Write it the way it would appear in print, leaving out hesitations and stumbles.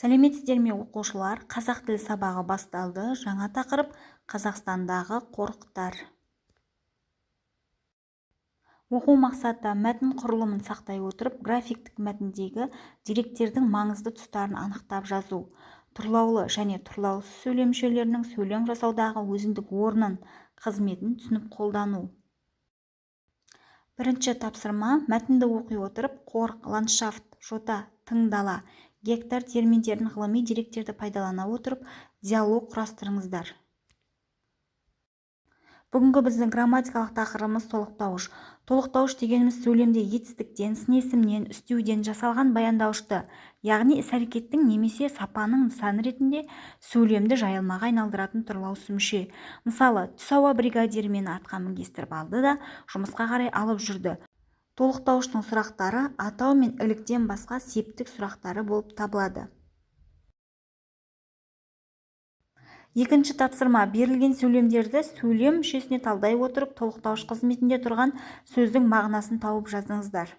Сәлеметсіздер ме оқушылар? Қазақ тілі сабағы басталды. Жаңа тақырып Қазақстандағы қорықтар. Оқу мақсаты мәтін құрылымын сақтай отырып, графиктік мәтіндегі деректердің маңызды тұстарын анықтап жазу. Тұрлаулы және тұрлаусыз сөйлем мүшелерінің сөйлем жасаудағы өзіндік орнын, қызметін түсініп қолдану. Бірінші тапсырма: мәтінді оқи отырып, қорық, ландшафт, жота, тың дала, гектар терминдерін ғылыми деректерді пайдалана отырып диалог құрастырыңыздар. Бүгінгі біздің грамматикалық тақырыбымыз толықтауыш. Толықтауыш дегеніміз сөйлемде етістіктен, сын есімнен, үстеуден жасалған баяндауышты, яғни іс-әрекеттің немесе сапаның нысаны ретінде сөйлемді жайылмаға айналдыратын тұрлаусыз мүше. Мысалы, түс ауа бригадир мені атқа мінгестіріп алды да жұмысқа қарай алып жүрді. Толықтауыштың сұрақтары атау мен іліктен басқа септік сұрақтары болып табылады. Екінші тапсырма: берілген сөйлемдерді сөйлем мүшесіне талдай отырып толықтауыш қызметінде тұрған сөздің мағынасын тауып жазыңыздар.